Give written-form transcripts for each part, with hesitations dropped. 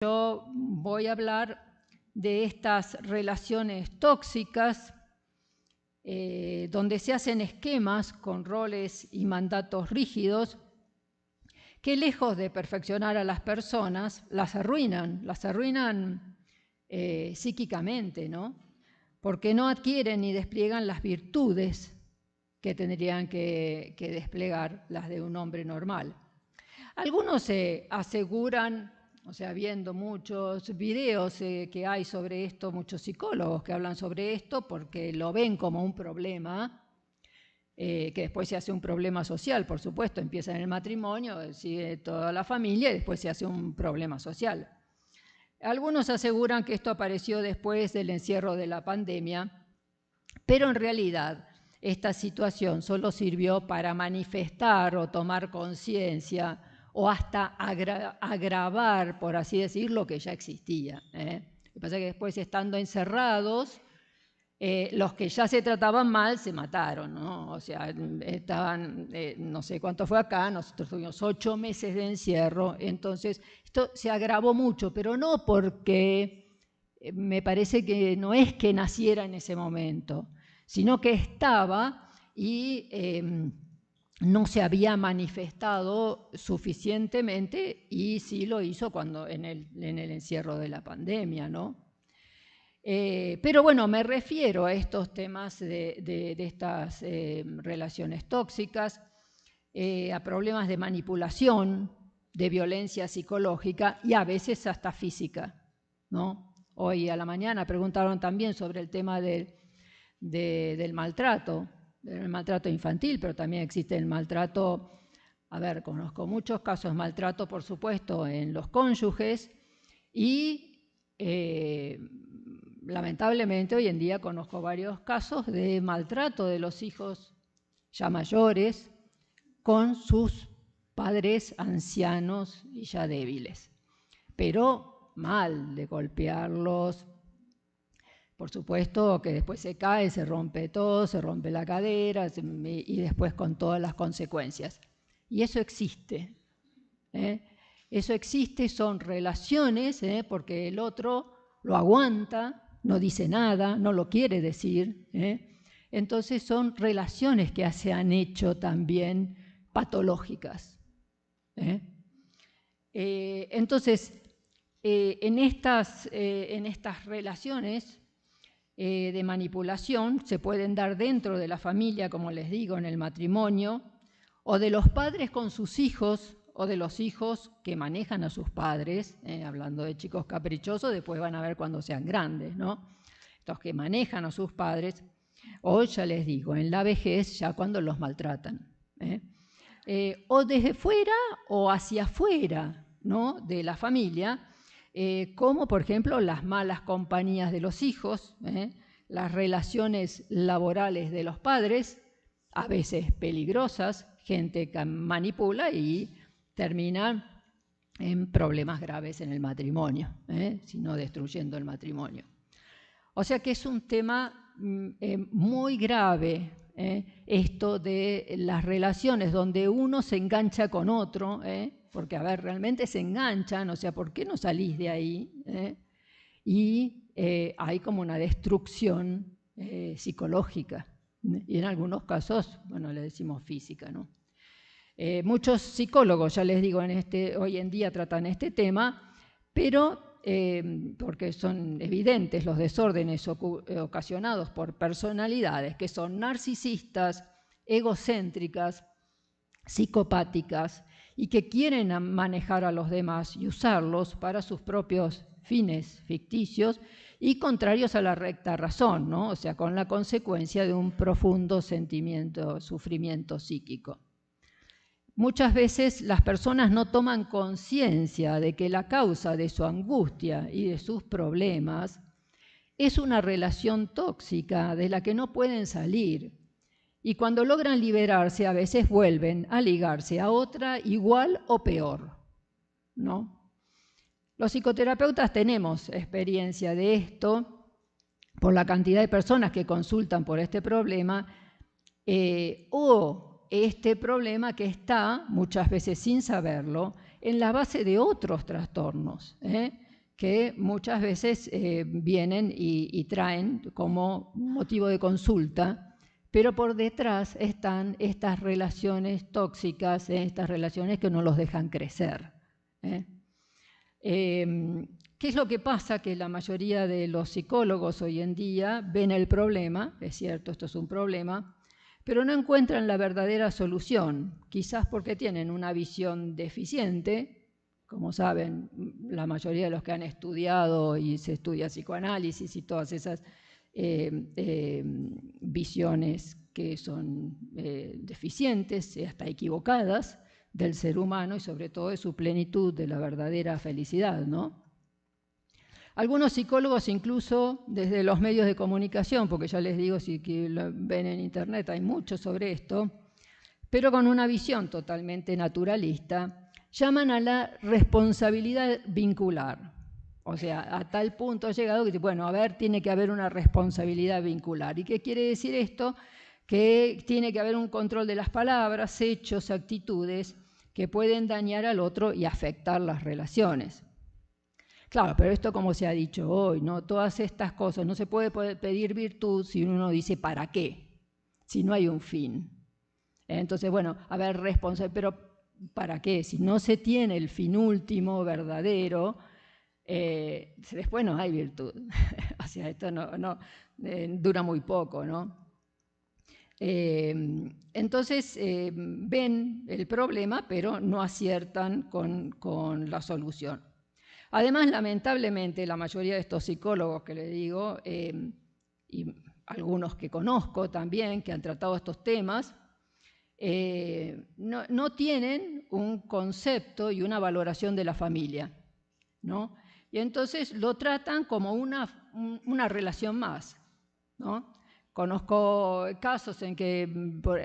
Yo voy a hablar de estas relaciones tóxicas donde se hacen esquemas con roles y mandatos rígidos que, lejos de perfeccionar a las personas, las arruinan psíquicamente, ¿no? Porque no adquieren ni despliegan las virtudes que tendrían que desplegar las de un hombre normal. Algunos se aseguran, o sea, viendo muchos videos que hay sobre esto, muchos psicólogos que hablan sobre esto porque lo ven como un problema, que después se hace un problema social, por supuesto, empieza en el matrimonio, sigue toda la familia y después se hace un problema social. Algunos aseguran que esto apareció después del encierro de la pandemia, pero en realidad esta situación solo sirvió para manifestar o tomar conciencia o hasta agravar, por así decir, lo que ya existía. Lo que pasa es que después, estando encerrados, los que ya se trataban mal se mataron, ¿no? O sea, estaban, no sé cuánto fue acá, nosotros tuvimos 8 meses de encierro, entonces esto se agravó mucho, pero no porque me parece que no es que naciera en ese momento, sino que estaba y no se había manifestado suficientemente, y sí lo hizo cuando en el encierro de la pandemia, ¿no? Pero bueno, me refiero a estos temas de estas relaciones tóxicas, a problemas de manipulación, de violencia psicológica y a veces hasta física, ¿no? Hoy a la mañana preguntaron también sobre el tema del maltrato infantil, pero también existe el maltrato, a ver, conozco muchos casos de maltrato, por supuesto, en los cónyuges y lamentablemente hoy en día conozco varios casos de maltrato de los hijos ya mayores con sus padres ancianos y ya débiles, pero mal, de golpearlos. Por supuesto que después se cae, se rompe todo, se rompe la cadera y después con todas las consecuencias. Y eso existe. Eso existe, son relaciones, porque el otro lo aguanta, no dice nada, no lo quiere decir. Entonces son relaciones que se han hecho también patológicas. Entonces, en estas relaciones de manipulación se pueden dar dentro de la familia, como les digo, en el matrimonio, o de los padres con sus hijos, o de los hijos que manejan a sus padres, hablando de chicos caprichosos, después van a ver cuando sean grandes, ¿no? Estos que manejan a sus padres, o ya les digo, en la vejez, ya cuando los maltratan. O desde fuera o hacia afuera, ¿no?, de la familia, como por ejemplo las malas compañías de los hijos, las relaciones laborales de los padres, a veces peligrosas, gente que manipula y termina en problemas graves en el matrimonio, sino destruyendo el matrimonio. O sea que es un tema muy grave, esto de las relaciones donde uno se engancha con otro, porque, a ver, realmente se enganchan, o sea, ¿por qué no salís de ahí? Y hay como una destrucción psicológica, y en algunos casos, bueno, le decimos física, ¿no? Muchos psicólogos, ya les digo, hoy en día tratan este tema, pero porque son evidentes los desórdenes ocasionados por personalidades que son narcisistas, egocéntricas, psicopáticas, y que quieren manejar a los demás y usarlos para sus propios fines ficticios y contrarios a la recta razón, ¿no? O sea, con la consecuencia de un profundo sufrimiento psíquico. Muchas veces las personas no toman conciencia de que la causa de su angustia y de sus problemas es una relación tóxica de la que no pueden salir. Y cuando logran liberarse, a veces vuelven a ligarse a otra igual o peor, ¿no? Los psicoterapeutas tenemos experiencia de esto por la cantidad de personas que consultan por este problema, o este problema que está, muchas veces sin saberlo, en la base de otros trastornos, que muchas veces vienen y traen como motivo de consulta, pero por detrás están estas relaciones tóxicas, estas relaciones que no los dejan crecer. ¿Qué es lo que pasa? Que la mayoría de los psicólogos hoy en día ven el problema, es cierto, esto es un problema, pero no encuentran la verdadera solución, quizás porque tienen una visión deficiente. Como saben, la mayoría de los que han estudiado y se estudia psicoanálisis y todas esas visiones que son deficientes y hasta equivocadas del ser humano y sobre todo de su plenitud, de la verdadera felicidad, ¿no? Algunos psicólogos incluso desde los medios de comunicación, porque ya les digo, si lo ven en internet hay mucho sobre esto, pero con una visión totalmente naturalista, llaman a la responsabilidad vincular. O sea, a tal punto ha llegado que, bueno, a ver, tiene que haber una responsabilidad vincular. ¿Y qué quiere decir esto? Que tiene que haber un control de las palabras, hechos, actitudes que pueden dañar al otro y afectar las relaciones. Claro, pero esto como se ha dicho hoy, ¿no? Todas estas cosas, no se puede pedir virtud si uno dice ¿para qué? Si no hay un fin. Entonces, bueno, a ver, responsable, pero ¿para qué? Si no se tiene el fin último, verdadero, después no hay virtud. O sea, esto dura muy poco, ¿no? Entonces, ven el problema, pero no aciertan con la solución. Además, lamentablemente, la mayoría de estos psicólogos que les digo, y algunos que conozco también, que han tratado estos temas, no tienen un concepto y una valoración de la familia, ¿no? Y entonces lo tratan como una relación más, ¿no? Conozco casos en que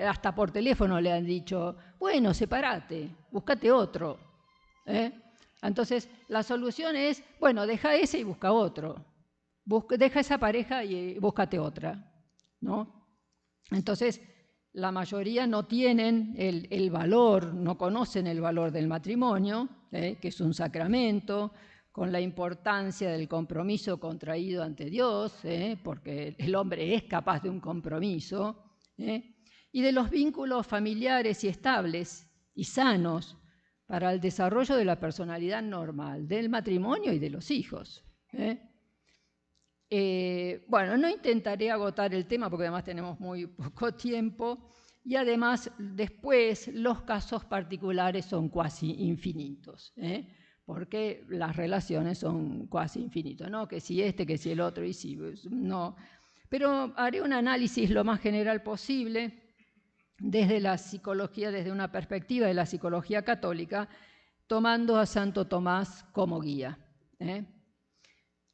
hasta por teléfono le han dicho, bueno, sepárate, búscate otro. Entonces la solución es, bueno, deja ese y busca otro. Deja esa pareja y búscate otra, ¿no? Entonces, la mayoría no tienen el valor, no conocen el valor del matrimonio, que es un sacramento, con la importancia del compromiso contraído ante Dios, porque el hombre es capaz de un compromiso, y de los vínculos familiares y estables y sanos para el desarrollo de la personalidad normal, del matrimonio y de los hijos. Bueno, no intentaré agotar el tema porque además tenemos muy poco tiempo y además después los casos particulares son casi infinitos, porque las relaciones son casi infinitas, ¿no? Que si este, que si el otro y si no. Pero haré un análisis lo más general posible desde la psicología, desde una perspectiva de la psicología católica, tomando a Santo Tomás como guía.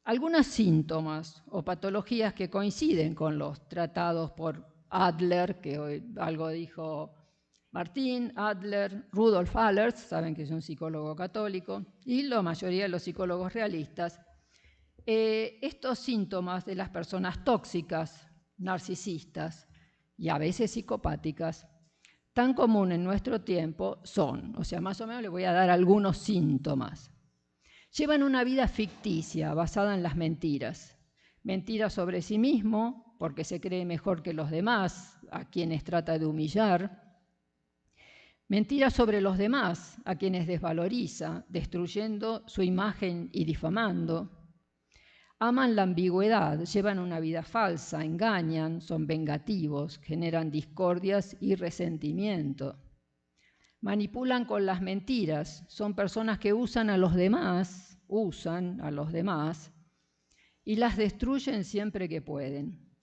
Algunos síntomas o patologías que coinciden con los tratados por Adler, que hoy algo dijo Martín, Adler, Rudolf Allers, saben que es un psicólogo católico, y la mayoría de los psicólogos realistas. Estos síntomas de las personas tóxicas, narcisistas y a veces psicopáticas, tan común en nuestro tiempo son, o sea, más o menos les voy a dar algunos síntomas. Llevan una vida ficticia basada en las mentiras. Mentiras sobre sí mismo, porque se cree mejor que los demás, a quienes trata de humillar. Mentiras sobre los demás, a quienes desvaloriza, destruyendo su imagen y difamando. Aman la ambigüedad, llevan una vida falsa, engañan, son vengativos, generan discordias y resentimiento. Manipulan con las mentiras, son personas que usan a los demás y las destruyen siempre que pueden.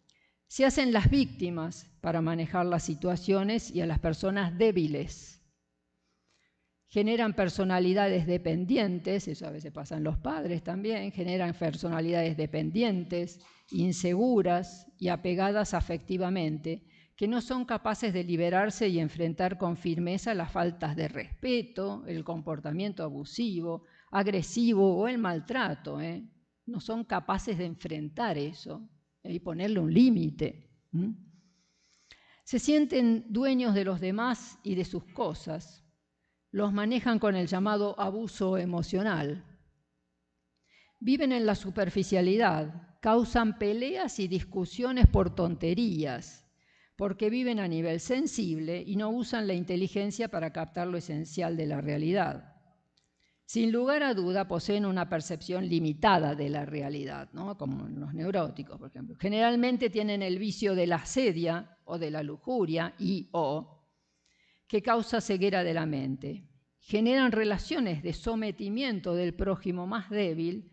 Se hacen las víctimas para manejar las situaciones y a las personas débiles. Generan personalidades dependientes, eso a veces pasa en los padres también, generan personalidades dependientes, inseguras y apegadas afectivamente, que no son capaces de liberarse y enfrentar con firmeza las faltas de respeto, el comportamiento abusivo, agresivo o el maltrato. No son capaces de enfrentar eso y ponerle un límite. Se sienten dueños de los demás y de sus cosas. Los manejan con el llamado abuso emocional. Viven en la superficialidad, causan peleas y discusiones por tonterías, porque viven a nivel sensible y no usan la inteligencia para captar lo esencial de la realidad. Sin lugar a duda, poseen una percepción limitada de la realidad, ¿no? Como los neuróticos, por ejemplo. Generalmente tienen el vicio de la asedia o de la lujuria o que causa ceguera de la mente. Generan relaciones de sometimiento del prójimo más débil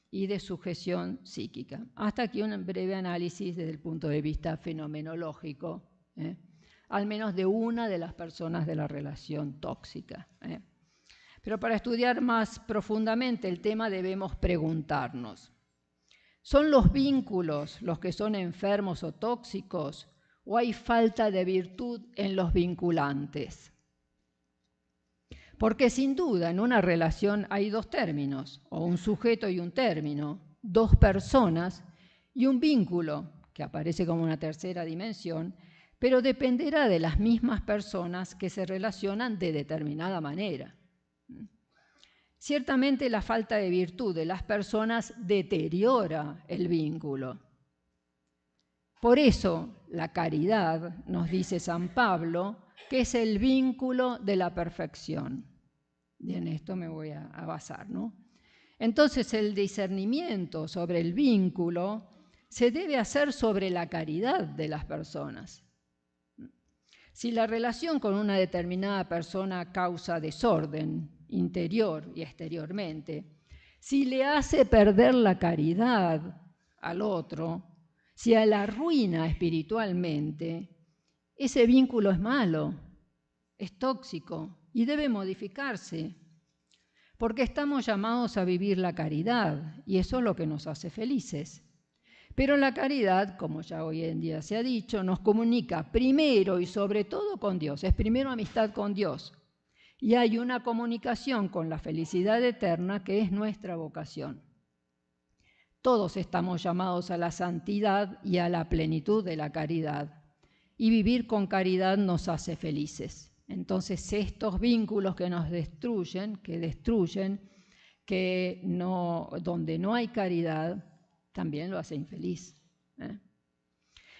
y de sujeción psíquica. Hasta aquí un breve análisis desde el punto de vista fenomenológico, al menos de una de las personas de la relación tóxica. Pero para estudiar más profundamente el tema debemos preguntarnos, ¿son los vínculos los que son enfermos o tóxicos o hay falta de virtud en los vinculantes? Porque sin duda en una relación hay dos términos, o un sujeto y un término, dos personas y un vínculo, que aparece como una tercera dimensión, pero dependerá de las mismas personas que se relacionan de determinada manera. Ciertamente la falta de virtud de las personas deteriora el vínculo. Por eso la caridad, nos dice San Pablo, que es el vínculo de la perfección. Y en esto me voy a basar, ¿no? Entonces el discernimiento sobre el vínculo se debe hacer sobre la caridad de las personas. Si la relación con una determinada persona causa desorden interior y exteriormente, si le hace perder la caridad al otro, si la arruina espiritualmente, ese vínculo es malo, es tóxico y debe modificarse, porque estamos llamados a vivir la caridad y eso es lo que nos hace felices. Pero la caridad, como ya hoy en día se ha dicho, nos comunica primero y sobre todo con Dios, es primero amistad con Dios. Y hay una comunicación con la felicidad eterna que es nuestra vocación. Todos estamos llamados a la santidad y a la plenitud de la caridad. Y vivir con caridad nos hace felices. Entonces estos vínculos que nos destruyen, donde no hay caridad, también lo hace infeliz.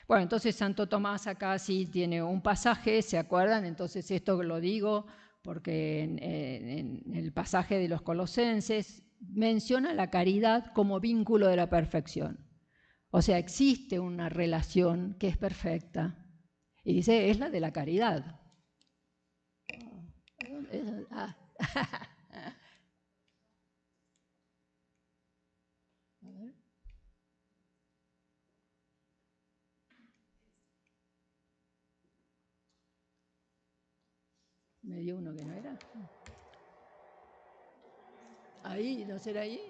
Bueno, entonces Santo Tomás acá sí tiene un pasaje, ¿se acuerdan? Entonces esto lo digo porque en el pasaje de los Colosenses menciona la caridad como vínculo de la perfección. O sea, existe una relación que es perfecta. Y dice, es la de la caridad. Me dio uno que no era. Ahí, ¿no será ahí?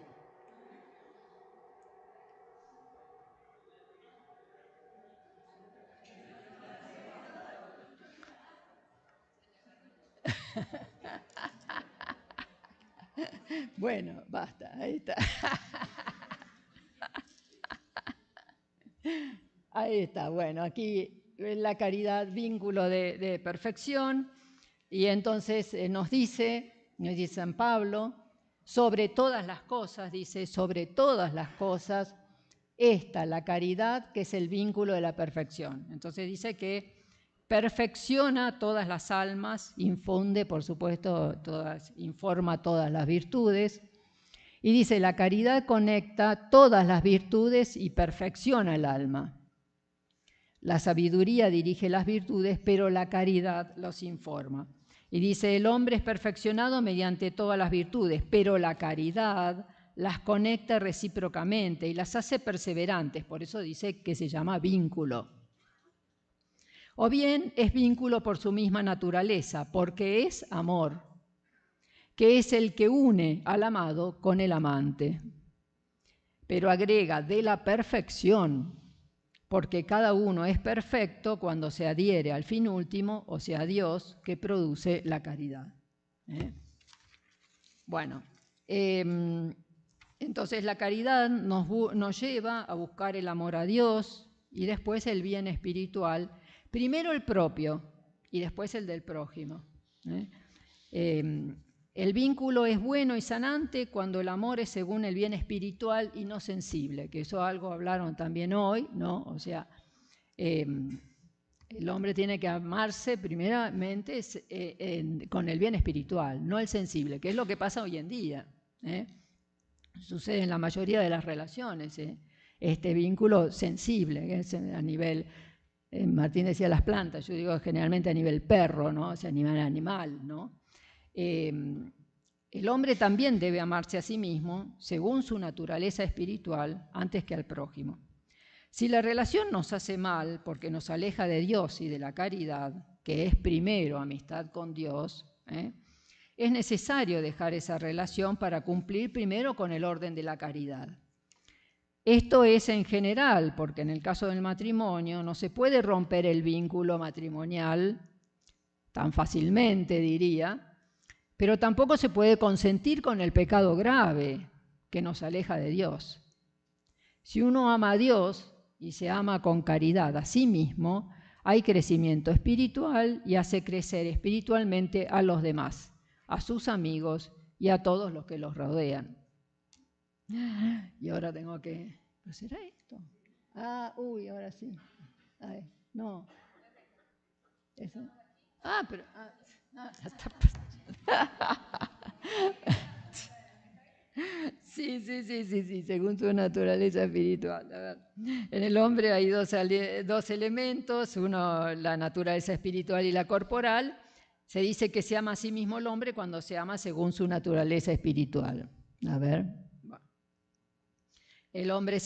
Bueno, basta, ahí está. Ahí está, bueno, aquí la caridad, vínculo de perfección, y entonces nos dice San Pablo, sobre todas las cosas, dice, sobre todas las cosas, la caridad que es el vínculo de la perfección. Entonces dice que perfecciona todas las almas, infunde, por supuesto, informa todas las virtudes, y dice, la caridad conecta todas las virtudes y perfecciona el alma. La sabiduría dirige las virtudes, pero la caridad los informa. Y dice, el hombre es perfeccionado mediante todas las virtudes, pero la caridad las conecta recíprocamente y las hace perseverantes. Por eso dice que se llama vínculo. O bien es vínculo por su misma naturaleza, porque es amor, que es el que une al amado con el amante. Pero agrega de la perfección, porque cada uno es perfecto cuando se adhiere al fin último, o sea, a Dios, que produce la caridad. Bueno, entonces la caridad nos lleva a buscar el amor a Dios y después el bien espiritual, primero el propio y después el del prójimo. El vínculo es bueno y sanante cuando el amor es según el bien espiritual y no sensible, que eso algo hablaron también hoy, ¿no? O sea, el hombre tiene que amarse primeramente con el bien espiritual, no el sensible, que es lo que pasa hoy en día. Sucede en la mayoría de las relaciones, este vínculo sensible, que es a nivel, Martín decía las plantas, yo digo generalmente a nivel perro, ¿no? O sea, a nivel animal, ¿no? El hombre también debe amarse a sí mismo según su naturaleza espiritual antes que al prójimo. Si la relación nos hace mal porque nos aleja de Dios y de la caridad, que es primero amistad con Dios, es necesario dejar esa relación para cumplir primero con el orden de la caridad. Esto es en general, porque en el caso del matrimonio no se puede romper el vínculo matrimonial tan fácilmente, diría, pero tampoco se puede consentir con el pecado grave que nos aleja de Dios. Si uno ama a Dios y se ama con caridad a sí mismo, hay crecimiento espiritual y hace crecer espiritualmente a los demás, a sus amigos y a todos los que los rodean. Y ahora tengo que... ¿Pero será esto? Ahora sí. Ay, no. ¿Eso? Pero... está pasando. Sí, según su naturaleza espiritual. A ver. En el hombre hay dos elementos, uno la naturaleza espiritual y la corporal. Se dice que se ama a sí mismo el hombre cuando se ama según su naturaleza espiritual. A ver. El hombre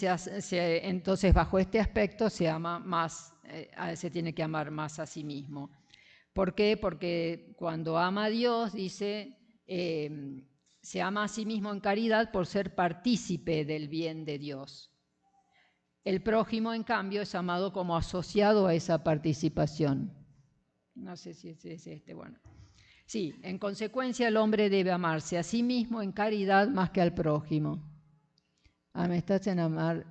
entonces bajo este aspecto se ama más, se tiene que amar más a sí mismo. ¿Por qué? Porque cuando ama a Dios, dice, se ama a sí mismo en caridad por ser partícipe del bien de Dios. El prójimo, en cambio, es amado como asociado a esa participación. No sé si es bueno. Sí, en consecuencia el hombre debe amarse a sí mismo en caridad más que al prójimo. Me estás en amar...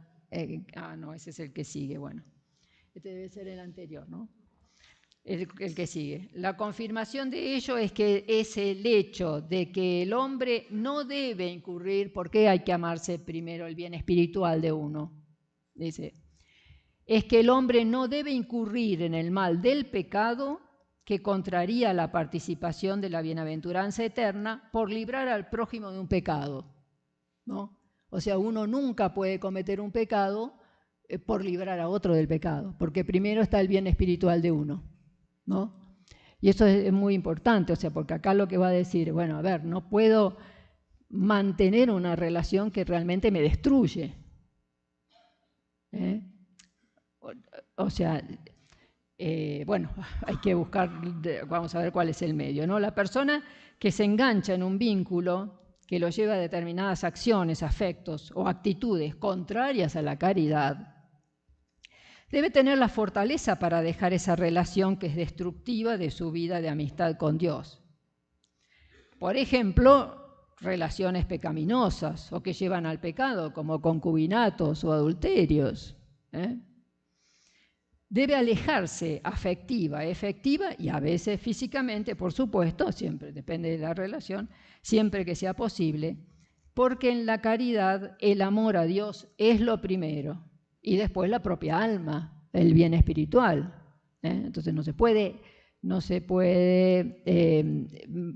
no, ese es el que sigue, bueno. Este debe ser el anterior, ¿no? El que sigue. La confirmación de ello es el hecho de que el hombre no debe incurrir, porque hay que amarse primero el bien espiritual de uno, dice, es que el hombre no debe incurrir en el mal del pecado que contraría la participación de la bienaventuranza eterna por librar al prójimo de un pecado, ¿no? O sea, uno nunca puede cometer un pecado por librar a otro del pecado, porque primero está el bien espiritual de uno, ¿no? Y eso es muy importante, o sea, porque acá lo que va a decir, bueno, a ver, no puedo mantener una relación que realmente me destruye. O sea, bueno, hay que buscar, vamos a ver cuál es el medio, ¿no? La persona que se engancha en un vínculo que lo lleva a determinadas acciones, afectos o actitudes contrarias a la caridad, debe tener la fortaleza para dejar esa relación que es destructiva de su vida de amistad con Dios. Por ejemplo, relaciones pecaminosas o que llevan al pecado, como concubinatos o adulterios. Debe alejarse afectiva, efectiva y a veces físicamente, por supuesto, siempre depende de la relación, siempre que sea posible, porque en la caridad el amor a Dios es lo primero y después la propia alma, el bien espiritual. Entonces no se puede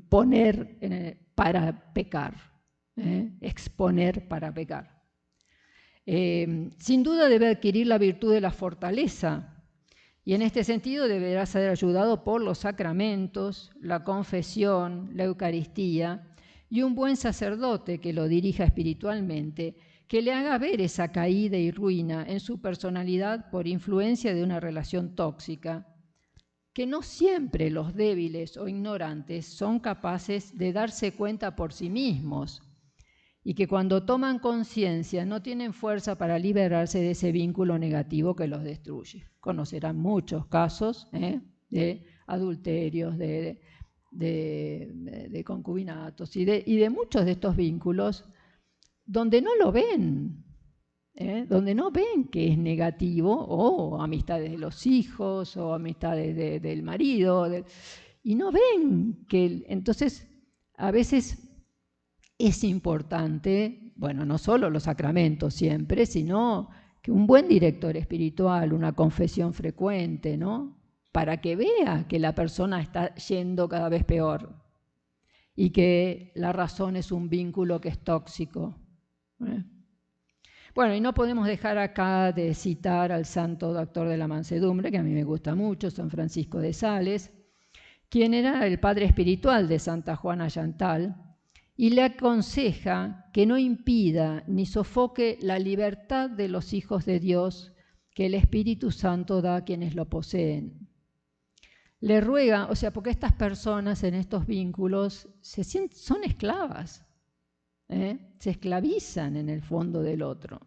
poner para pecar, exponer para pecar. Sin duda debe adquirir la virtud de la fortaleza y en este sentido deberá ser ayudado por los sacramentos, la confesión, la Eucaristía y un buen sacerdote que lo dirija espiritualmente, que le haga ver esa caída y ruina en su personalidad por influencia de una relación tóxica, que no siempre los débiles o ignorantes son capaces de darse cuenta por sí mismos y que cuando toman conciencia no tienen fuerza para liberarse de ese vínculo negativo que los destruye. Conocerán muchos casos de adulterios, de concubinatos y de muchos de estos vínculos donde no lo ven, donde no ven que es negativo, o amistades de los hijos, o amistades del marido, y no ven que entonces a veces es importante, bueno, no solo los sacramentos siempre, sino que un buen director espiritual, una confesión frecuente, ¿no? Para que vea que la persona está yendo cada vez peor y que la razón es un vínculo que es tóxico. Bueno, y no podemos dejar acá de citar al santo doctor de la mansedumbre, que a mí me gusta mucho, San Francisco de Sales, quien era el padre espiritual de Santa Juana Chantal, y le aconseja que no impida ni sofoque la libertad de los hijos de Dios que el Espíritu Santo da a quienes lo poseen. Le ruega, o sea, porque estas personas en estos vínculos son esclavas, se esclavizan en el fondo del otro.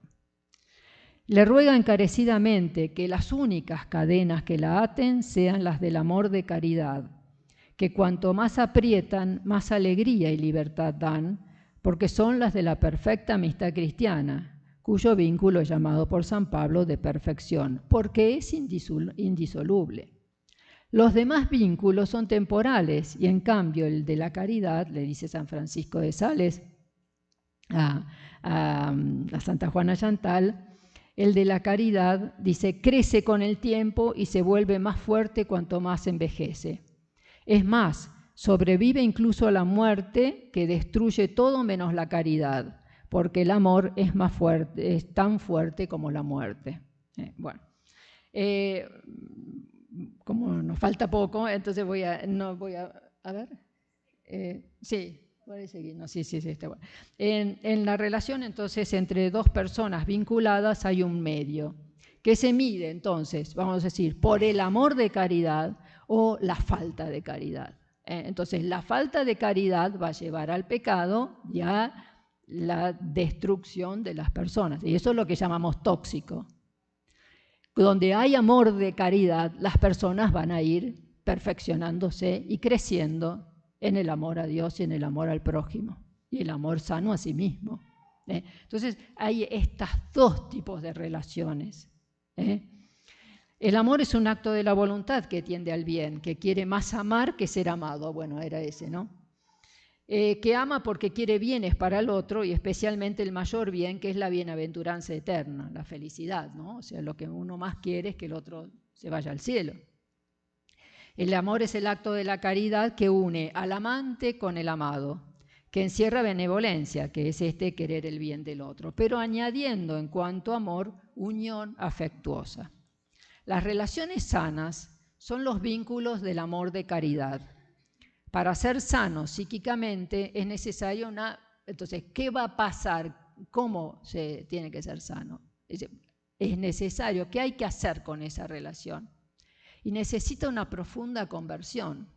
Le ruega encarecidamente que las únicas cadenas que la aten sean las del amor de caridad, que cuanto más aprietan, más alegría y libertad dan, porque son las de la perfecta amistad cristiana, cuyo vínculo es llamado por San Pablo de perfección, porque es indisoluble. Los demás vínculos son temporales y en cambio el de la caridad, le dice San Francisco de Sales a Santa Juana Chantal, el de la caridad, dice, crece con el tiempo y se vuelve más fuerte cuanto más envejece. Es más, sobrevive incluso a la muerte que destruye todo menos la caridad, porque el amor es más fuerte, es tan fuerte como la muerte. Como nos falta poco, entonces voy a ver. Sí, está bueno. En la relación entonces entre dos personas vinculadas hay un medio que se mide entonces, vamos a decir, por el amor de caridad o la falta de caridad. Entonces la falta de caridad va a llevar al pecado y a la destrucción de las personas, y eso es lo que llamamos tóxico. Donde hay amor de caridad, las personas van a ir perfeccionándose y creciendo en el amor a Dios y en el amor al prójimo y el amor sano a sí mismo. Entonces hay estos dos tipos de relaciones. El amor es un acto de la voluntad que tiende al bien, que quiere más amar que ser amado. Bueno, era ese, ¿no? Que ama porque quiere bienes para el otro y especialmente el mayor bien, que es la bienaventuranza eterna, la felicidad, ¿no? O sea, lo que uno más quiere es que el otro se vaya al cielo. El amor es el acto de la caridad que une al amante con el amado, que encierra benevolencia, que es querer el bien del otro, pero añadiendo en cuanto a amor, unión afectuosa. Las relaciones sanas son los vínculos del amor de caridad. Para ser sanos psíquicamente es necesario Entonces, ¿qué va a pasar? ¿Cómo se tiene que ser sano? Es necesario. ¿Qué hay que hacer con esa relación? Y necesita una profunda conversión,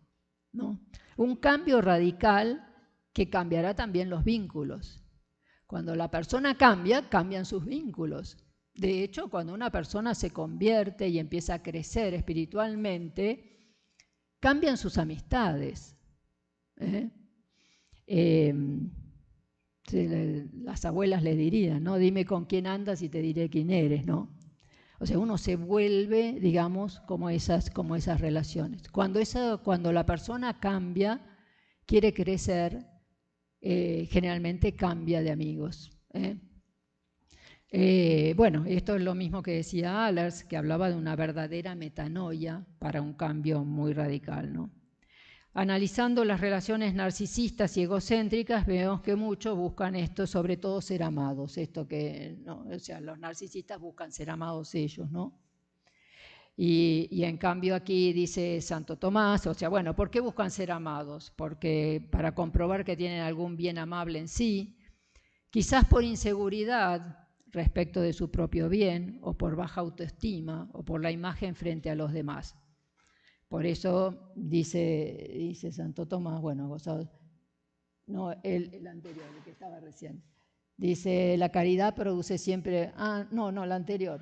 ¿no? Un cambio radical que cambiará también los vínculos. Cuando la persona cambia, cambian sus vínculos. De hecho, cuando una persona se convierte y empieza a crecer espiritualmente, cambian sus amistades. Las abuelas le dirían, ¿no? Dime con quién andas y te diré quién eres, ¿no? O sea, uno se vuelve, digamos, como esas relaciones. Cuando la persona cambia, quiere crecer, generalmente cambia de amigos. Bueno, esto es lo mismo que decía Allers, que hablaba de una verdadera metanoia para un cambio muy radical, ¿no? Analizando las relaciones narcisistas y egocéntricas, vemos que muchos buscan esto, sobre todo ser amados. O sea, los narcisistas buscan ser amados ellos, ¿no? Y en cambio aquí dice Santo Tomás, o sea, bueno, ¿por qué buscan ser amados? Porque para comprobar que tienen algún bien amable en sí, quizás por inseguridad respecto de su propio bien, o por baja autoestima, o por la imagen frente a los demás. Por eso dice Santo Tomás, bueno, gozados, no, el anterior, el que estaba recién. Dice, la caridad produce siempre, la anterior,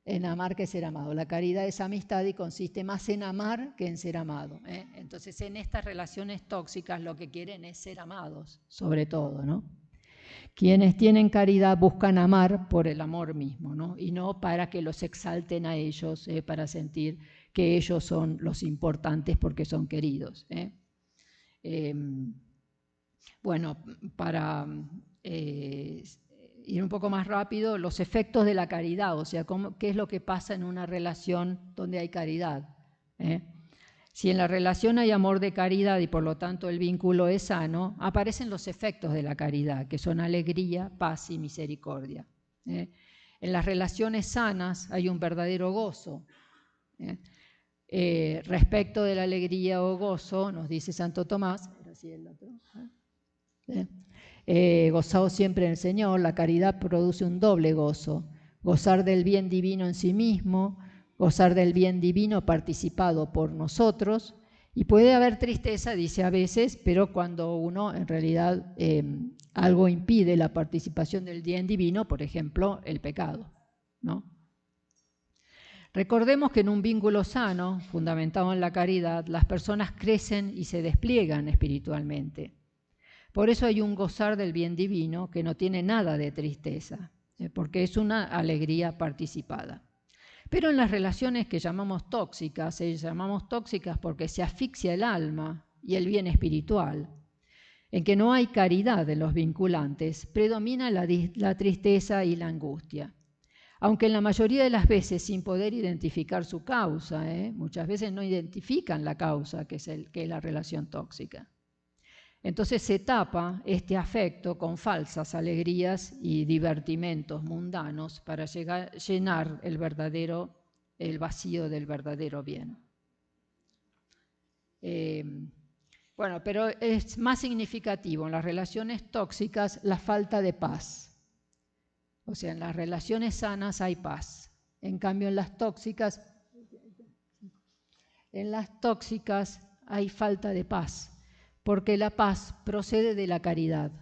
en amar que ser amado. La caridad es amistad y consiste más en amar que en ser amado. Entonces, en estas relaciones tóxicas lo que quieren es ser amados, sobre todo, ¿no? Quienes tienen caridad buscan amar por el amor mismo, ¿no? Y no para que los exalten a ellos, para sentir que ellos son los importantes porque son queridos. Bueno, para ir un poco más rápido, los efectos de la caridad, o sea, qué es lo que pasa en una relación donde hay caridad. Si en la relación hay amor de caridad y por lo tanto el vínculo es sano, aparecen los efectos de la caridad, que son alegría, paz y misericordia. En las relaciones sanas hay un verdadero gozo. Respecto de la alegría o gozo, nos dice Santo Tomás, gozaos siempre en el Señor, la caridad produce un doble gozo, gozar del bien divino en sí mismo, gozar del bien divino participado por nosotros, y puede haber tristeza, dice a veces, pero cuando uno en realidad algo impide la participación del bien divino, por ejemplo, el pecado, ¿no? Recordemos que en un vínculo sano, fundamentado en la caridad, las personas crecen y se despliegan espiritualmente. Por eso hay un gozar del bien divino que no tiene nada de tristeza, porque es una alegría participada. Pero en las relaciones que llamamos tóxicas porque se asfixia el alma y el bien espiritual, en que no hay caridad en los vinculantes, predomina la tristeza y la angustia. Aunque en la mayoría de las veces sin poder identificar su causa, muchas veces no identifican la causa que es la relación tóxica. Entonces se tapa este afecto con falsas alegrías y divertimentos mundanos para llenar el vacío del verdadero bien. Bueno, pero es más significativo en las relaciones tóxicas la falta de paz. O sea, en las relaciones sanas hay paz. En cambio, en las tóxicas hay falta de paz. Porque la paz procede de la caridad.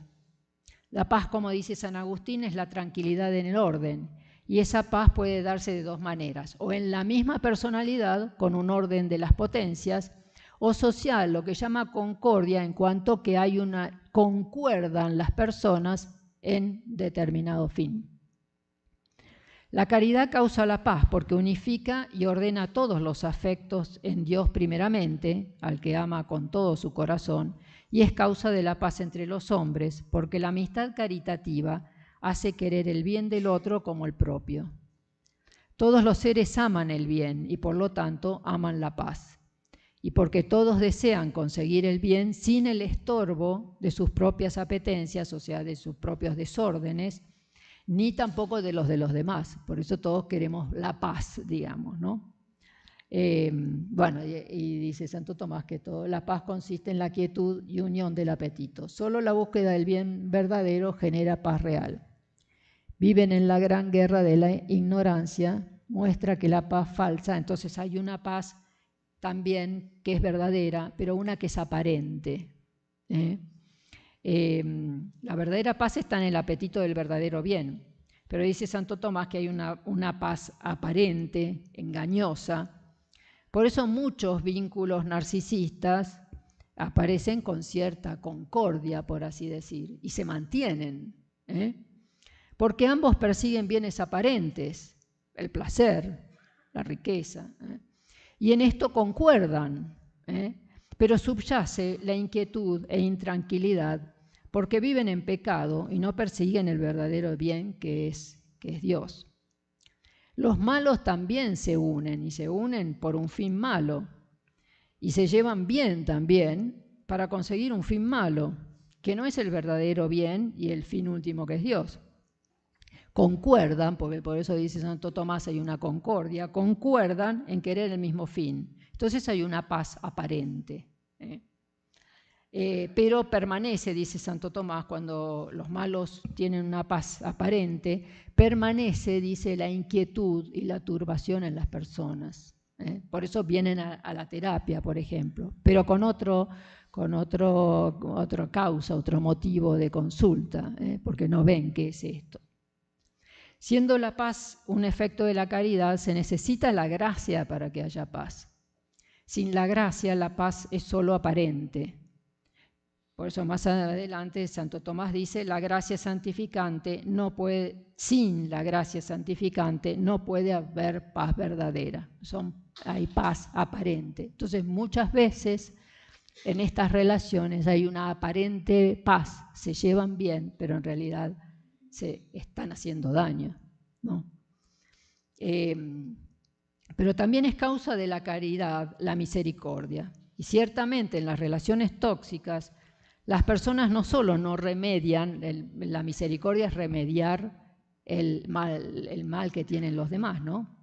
La paz, como dice San Agustín, es la tranquilidad en el orden, y esa paz puede darse de dos maneras, o en la misma personalidad, con un orden de las potencias, o social, lo que llama concordia, en cuanto que concuerdan las personas en determinado fin. La caridad causa la paz porque unifica y ordena todos los afectos en Dios primeramente, al que ama con todo su corazón, y es causa de la paz entre los hombres, porque la amistad caritativa hace querer el bien del otro como el propio. Todos los seres aman el bien y por lo tanto aman la paz. Y porque todos desean conseguir el bien sin el estorbo de sus propias apetencias, o sea, de sus propios desórdenes, ni tampoco de los demás. Por eso todos queremos la paz, digamos, ¿no? Bueno, y dice Santo Tomás que la paz consiste en la quietud y unión del apetito. Solo la búsqueda del bien verdadero genera paz real. Viven en la gran guerra de la ignorancia, muestra que la paz falsa, entonces hay una paz también que es verdadera, pero una que es aparente. La verdadera paz está en el apetito del verdadero bien, pero dice Santo Tomás que hay una paz aparente, engañosa. Por eso muchos vínculos narcisistas aparecen con cierta concordia, por así decir, y se mantienen, porque ambos persiguen bienes aparentes, el placer, la riqueza, y en esto concuerdan, pero subyace la inquietud e intranquilidad porque viven en pecado y no persiguen el verdadero bien que es Dios. Los malos también se unen y se unen por un fin malo y se llevan bien también para conseguir un fin malo, que no es el verdadero bien y el fin último que es Dios. Concuerdan, porque por eso dice Santo Tomás hay una concordia, concuerdan en querer el mismo fin. Entonces hay una paz aparente. Pero permanece, dice Santo Tomás, cuando los malos tienen una paz aparente, permanece, dice, la inquietud y la turbación en las personas. Por eso vienen a la terapia, por ejemplo, pero con otra causa, otro motivo de consulta, porque no ven qué es esto. Siendo la paz un efecto de la caridad, se necesita la gracia para que haya paz. Sin la gracia, la paz es solo aparente. Por eso más adelante Santo Tomás dice, la gracia santificante sin la gracia santificante no puede haber paz verdadera. Hay paz aparente. Entonces muchas veces en estas relaciones hay una aparente paz, se llevan bien, pero en realidad se están haciendo daño, ¿no? Pero también es causa de la caridad, la misericordia. Y ciertamente en las relaciones tóxicas, las personas no solo no remedian, la misericordia es remediar el mal que tienen los demás, ¿no?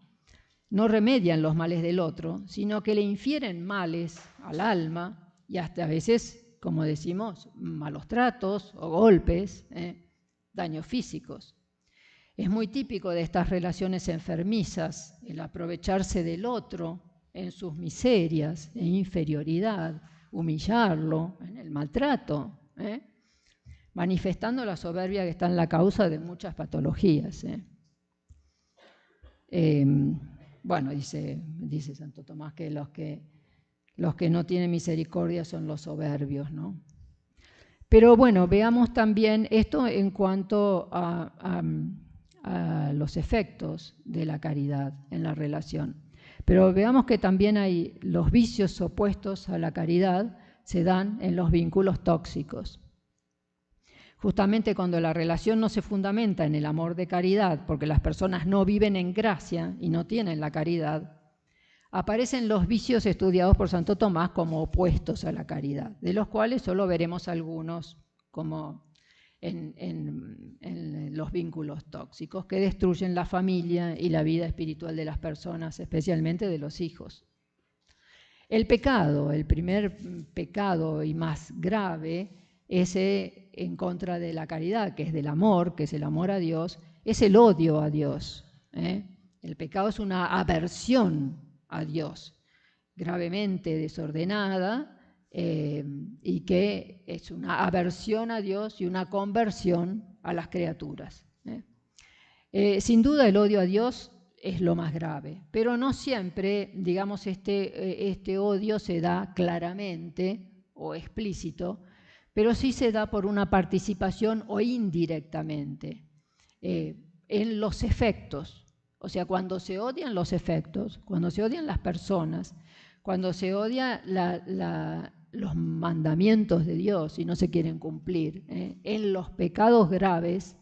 No remedian los males del otro, sino que le infieren males al alma y hasta a veces, como decimos, malos tratos o golpes, daños físicos. Es muy típico de estas relaciones enfermizas el aprovecharse del otro en sus miserias, en inferioridad, humillarlo, en el maltrato, manifestando la soberbia que está en la causa de muchas patologías. Bueno, dice Santo Tomás que los que no tienen misericordia son los soberbios, ¿no? Pero bueno, veamos también esto en cuanto a los efectos de la caridad en la relación. Pero veamos que también hay los vicios opuestos a la caridad se dan en los vínculos tóxicos. Justamente cuando la relación no se fundamenta en el amor de caridad, porque las personas no viven en gracia y no tienen la caridad, aparecen los vicios estudiados por Santo Tomás como opuestos a la caridad, de los cuales solo veremos algunos como en los vínculos tóxicos que destruyen la familia y la vida espiritual de las personas, especialmente de los hijos. El pecado, el primer pecado y más grave, ese en contra de la caridad, que es del amor, que es el amor a Dios, es el odio a Dios. El pecado es una aversión a Dios, gravemente desordenada, y que es una aversión a Dios y una conversión a las criaturas. Sin duda el odio a Dios es lo más grave, pero no siempre, digamos, este odio se da claramente o explícito, pero sí se da por una participación o indirectamente en los efectos. O sea, cuando se odian los efectos, cuando se odian las personas, cuando se odian los mandamientos de Dios y no se quieren cumplir, en los pecados graves,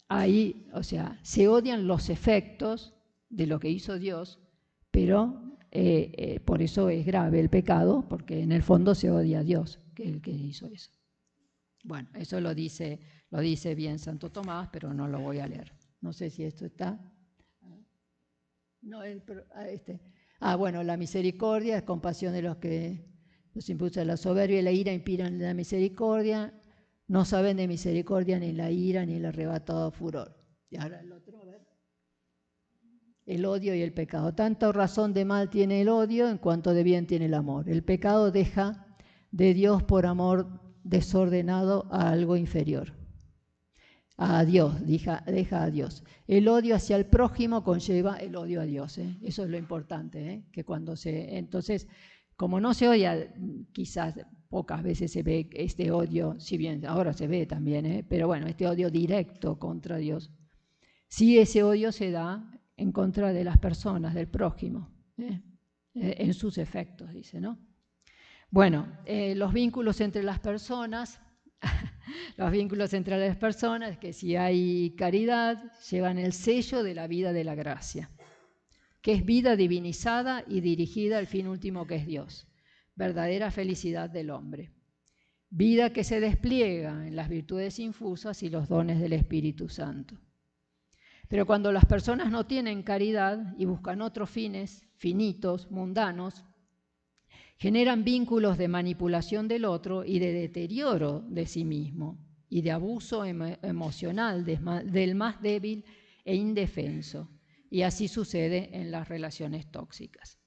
ahí, o sea, se odian los efectos de lo que hizo Dios, pero por eso es grave el pecado, porque en el fondo se odia a Dios, que es el que hizo eso. Bueno, eso lo dice bien Santo Tomás, pero no lo voy a leer. No sé si esto está. No, bueno, la misericordia es compasión de los que los impulsa la soberbia y la ira inspiran la misericordia. No saben de misericordia ni la ira ni el arrebatado furor. Y ahora el otro, a ver. El odio y el pecado. Tanta razón de mal tiene el odio en cuanto de bien tiene el amor. El pecado deja de Dios por amor desordenado a algo inferior. A Dios, deja a Dios. El odio hacia el prójimo conlleva el odio a Dios. Eso es lo importante, que cuando entonces, como no se odia, quizás pocas veces se ve este odio, si bien ahora se ve también, pero bueno, este odio directo contra Dios. Sí, ese odio se da en contra de las personas, del prójimo, en sus efectos, dice, ¿no? Bueno, los vínculos entre las personas, que si hay caridad, llevan el sello de la vida de la gracia, que es vida divinizada y dirigida al fin último que es Dios, verdadera felicidad del hombre. Vida que se despliega en las virtudes infusas y los dones del Espíritu Santo. Pero cuando las personas no tienen caridad y buscan otros fines finitos, mundanos, generan vínculos de manipulación del otro y de deterioro de sí mismo y de abuso emocional del más débil e indefenso. Y así sucede en las relaciones tóxicas.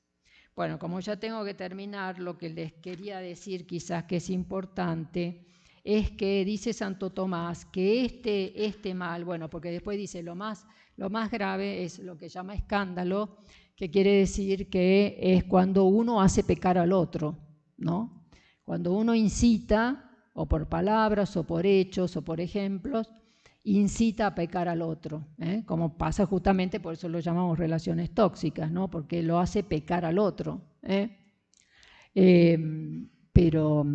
Bueno, como ya tengo que terminar, lo que les quería decir quizás que es importante es que dice Santo Tomás que este mal, bueno, porque después dice lo más grave es lo que llama escándalo, que quiere decir que es cuando uno hace pecar al otro, ¿no? Cuando uno incita, o por palabras, o por hechos, o por ejemplos, incita a pecar al otro, como pasa justamente, por eso lo llamamos relaciones tóxicas, ¿no? Porque lo hace pecar al otro. Pero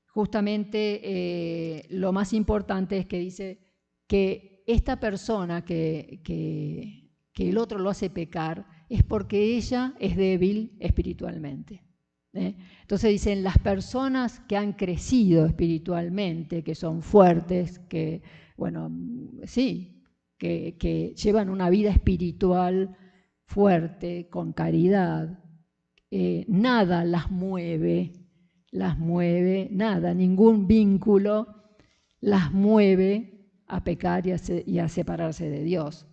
justamente lo más importante es que dice que esta persona que el otro lo hace pecar es porque ella es débil espiritualmente. Entonces dicen, las personas que han crecido espiritualmente, que son fuertes, que, bueno, sí, que llevan una vida espiritual fuerte, con caridad, nada las mueve, nada, ningún vínculo las mueve a pecar y a separarse de Dios.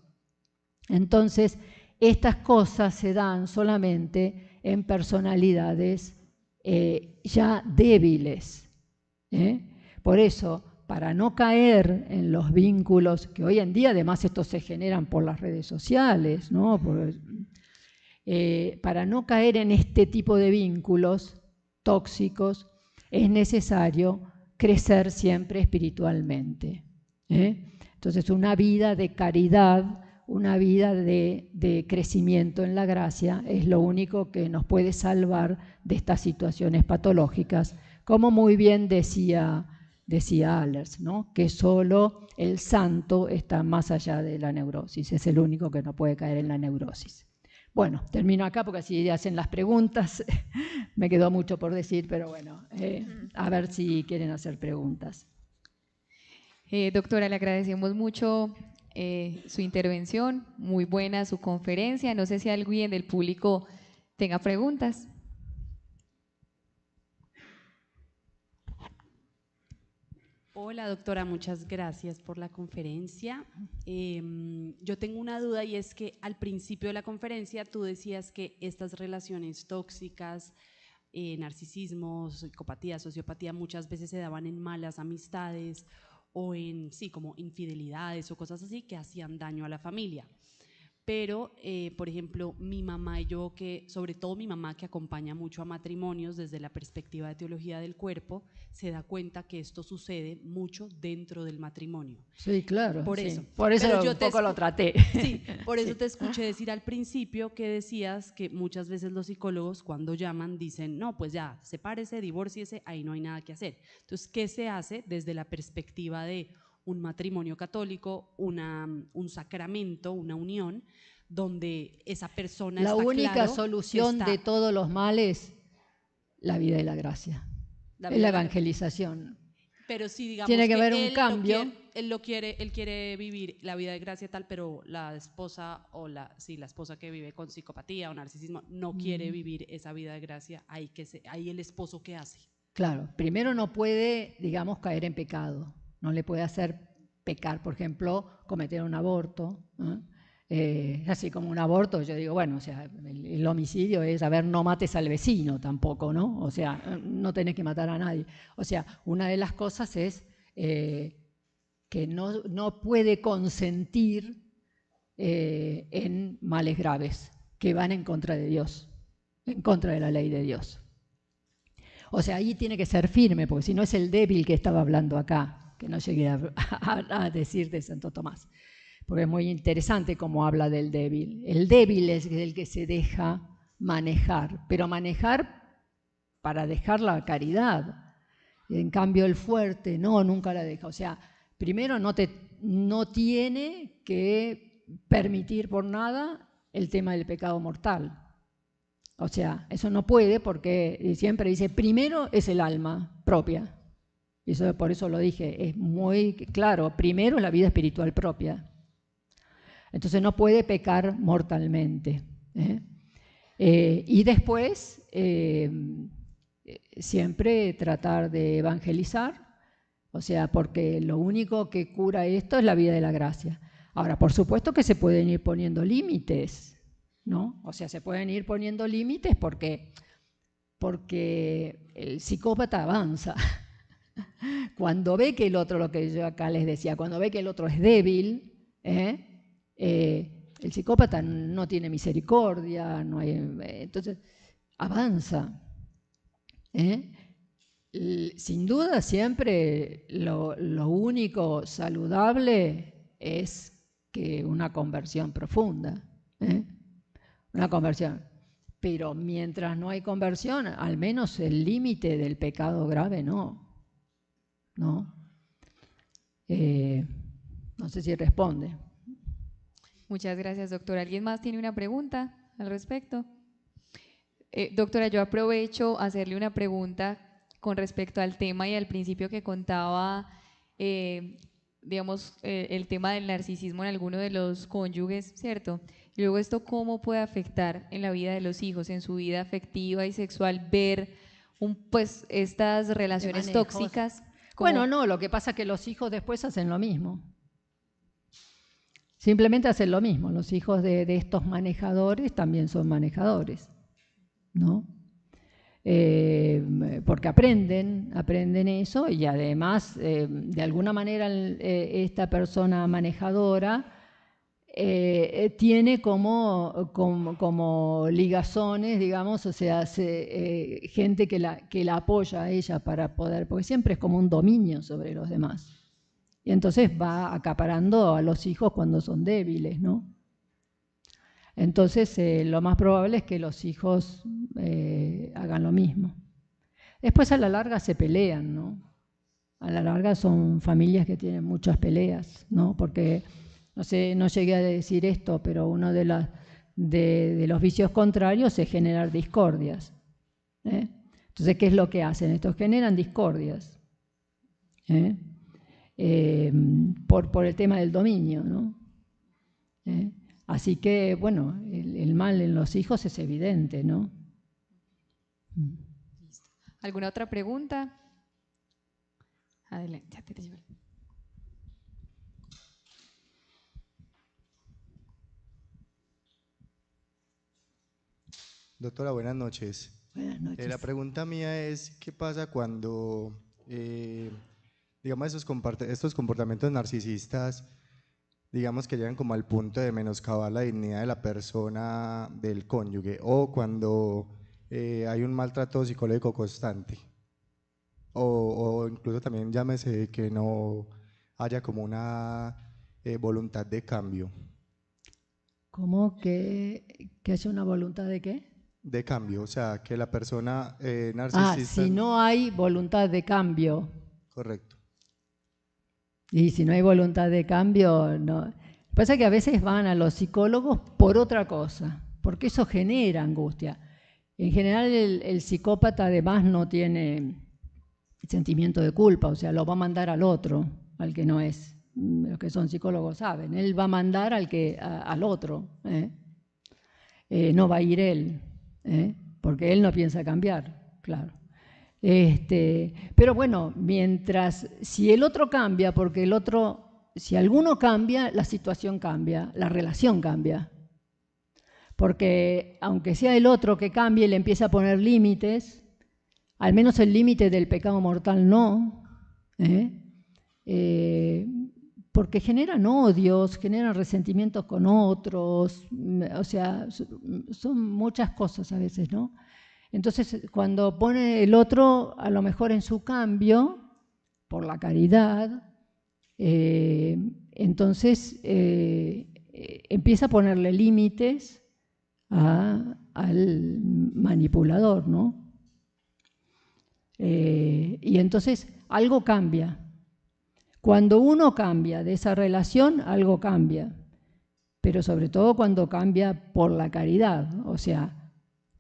Entonces, estas cosas se dan solamente en personalidades ya débiles. Por eso, para no caer en los vínculos, que hoy en día además estos se generan por las redes sociales, ¿no? Para no caer en este tipo de vínculos tóxicos, es necesario crecer siempre espiritualmente. Entonces, una vida de caridad, una vida de crecimiento en la gracia es lo único que nos puede salvar de estas situaciones patológicas, como muy bien decía Allers, ¿no? Que solo el santo está más allá de la neurosis, es el único que no puede caer en la neurosis. Bueno, termino acá porque así hacen las preguntas. Me quedó mucho por decir, pero bueno, a ver si quieren hacer preguntas. Doctora, le agradecemos mucho su intervención, muy buena su conferencia. No sé si alguien del público tenga preguntas. Hola doctora, muchas gracias por la conferencia. Yo tengo una duda y es que al principio de la conferencia tú decías que estas relaciones tóxicas, narcisismo, psicopatía, sociopatía, muchas veces se daban en malas amistades o en, sí, como infidelidades o cosas así que hacían daño a la familia. Pero, por ejemplo, mi mamá y yo, que sobre todo mi mamá que acompaña mucho a matrimonios desde la perspectiva de teología del cuerpo, se da cuenta que esto sucede mucho dentro del matrimonio. Sí, claro. Por sí. eso. Por eso Pero yo un poco lo traté. Sí, por eso sí. te escuché decir al principio que decías que muchas veces los psicólogos cuando llaman dicen, no, pues ya, sepárese, divórciese, ahí no hay nada que hacer. Entonces, ¿qué se hace desde la perspectiva de un matrimonio católico, un sacramento, una unión, donde esa persona La está única claro solución de todos los males, la vida y la gracia. Es la evangelización. Pero sí, digamos tiene que haber un cambio. Él quiere vivir la vida de gracia tal, pero la esposa o la esposa que vive con psicopatía o narcisismo no quiere vivir esa vida de gracia. Ahí el esposo, ¿qué hace? Claro, primero no puede, digamos, caer en pecado. No le puede hacer pecar, por ejemplo, cometer un aborto. Así como un aborto, yo digo, bueno, o sea, el homicidio es, a ver, no mates al vecino tampoco, ¿no? O sea, no tenés que matar a nadie. O sea, una de las cosas es que no puede consentir en males graves que van en contra de Dios, en contra de la ley de Dios. O sea, ahí tiene que ser firme, porque si no es el débil que estaba hablando acá, que no llegué a decir de Santo Tomás. Porque es muy interesante cómo habla del débil. El débil es el que se deja manejar, pero manejar para dejar la caridad. En cambio el fuerte nunca la deja. O sea, primero no tiene que permitir por nada el tema del pecado mortal. O sea, eso no puede porque siempre dice, primero es el alma propia. Y eso, por eso lo dije, es muy claro, primero la vida espiritual propia. Entonces no puede pecar mortalmente. Y después siempre tratar de evangelizar, o sea, porque lo único que cura esto es la vida de la gracia. Ahora, por supuesto que se pueden ir poniendo límites, ¿no? O sea, se pueden ir poniendo límites porque el psicópata avanza. Cuando ve que el otro, lo que yo acá les decía, cuando ve que el otro es débil, el psicópata no tiene misericordia, entonces avanza. Sin duda siempre lo único saludable es que una conversión profunda, una conversión. pero mientras no hay conversión, al menos el límite del pecado grave no. No sé si responde. Muchas gracias, doctora. ¿Alguien más tiene una pregunta al respecto? Doctora, yo aprovecho a hacerle una pregunta con respecto al tema y al principio que contaba, digamos, el tema del narcisismo en alguno de los cónyuges, ¿cierto? Y luego esto, ¿cómo puede afectar en la vida de los hijos, en su vida afectiva y sexual, ver pues estas relaciones tóxicas? Bueno, no, lo que pasa es que los hijos después hacen lo mismo. Simplemente hacen lo mismo. Los hijos de estos manejadores también son manejadores, ¿no? Porque aprenden eso y además, de alguna manera, esta persona manejadora tiene como ligazones, digamos, o sea, gente que la apoya a ella para poder, porque siempre es como un dominio sobre los demás. Y entonces va acaparando a los hijos cuando son débiles, ¿no? Entonces, lo más probable es que los hijos hagan lo mismo. Después, a la larga, se pelean, ¿no? A la larga son familias que tienen muchas peleas, ¿no? Porque, no sé, no llegué a decir esto, pero uno de los vicios contrarios es generar discordias. Entonces, ¿qué es lo que hacen? Estos generan discordias. Por el tema del dominio, ¿no? Así que, bueno, el mal en los hijos es evidente, ¿no? ¿Alguna otra pregunta? Adelante, ya te llevo. Doctora, buenas noches. Buenas noches. La pregunta mía es, ¿qué pasa cuando, digamos, estos comportamientos narcisistas, digamos que llegan como al punto de menoscabar la dignidad de la persona, del cónyuge, o cuando hay un maltrato psicológico constante, o incluso también llámese que no haya como una voluntad de cambio? ¿Cómo que haya una voluntad de qué? De cambio, o sea, que la persona narcisista… si no hay voluntad de cambio. Correcto. Y si no hay voluntad de cambio, no. Pasa que a veces van a los psicólogos por otra cosa, porque eso genera angustia. En general, el psicópata además no tiene sentimiento de culpa, o sea, lo va a mandar al otro, al que no es. Los que son psicólogos saben, él va a mandar al otro, no va a ir él, porque él no piensa cambiar, claro. Pero bueno, si el otro cambia, porque si alguno cambia, la situación cambia, la relación cambia. Porque aunque sea el otro que cambie y le empieza a poner límites, al menos el límite del pecado mortal no, porque generan odios, generan resentimientos con otros, o sea, son muchas cosas a veces, ¿no? Entonces, cuando pone el otro, a lo mejor en su cambio, por la caridad, entonces empieza a ponerle límites al manipulador, ¿no? Y entonces algo cambia. Cuando uno cambia de esa relación, algo cambia. Pero sobre todo cuando cambia por la caridad, o sea,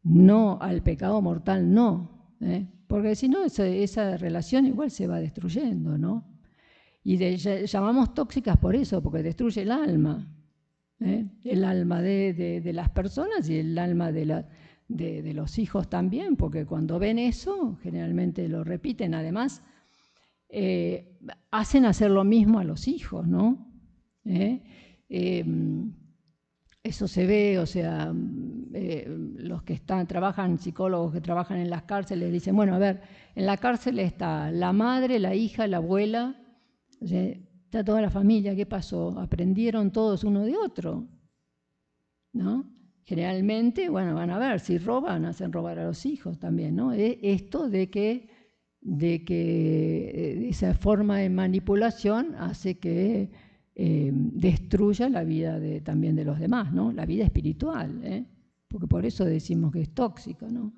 no al pecado mortal, no, porque si no esa relación igual se va destruyendo, ¿no? Y llamamos tóxicas por eso, porque destruye el alma de las personas y el alma de los hijos también, porque cuando ven eso, generalmente lo repiten, además hacen hacer lo mismo a los hijos, ¿no? Eso se ve, o sea, los que trabajan, psicólogos que trabajan en las cárceles, dicen, bueno, a ver, en la cárcel está la madre, la hija, la abuela, o sea, está toda la familia, ¿qué pasó? Aprendieron todos uno de otro, ¿no? Generalmente, bueno, van a ver, si roban, hacen robar a los hijos también, ¿no? Esto de que esa forma de manipulación hace que destruya la vida también de los demás, ¿no? La vida espiritual, porque por eso decimos que es tóxico, ¿no?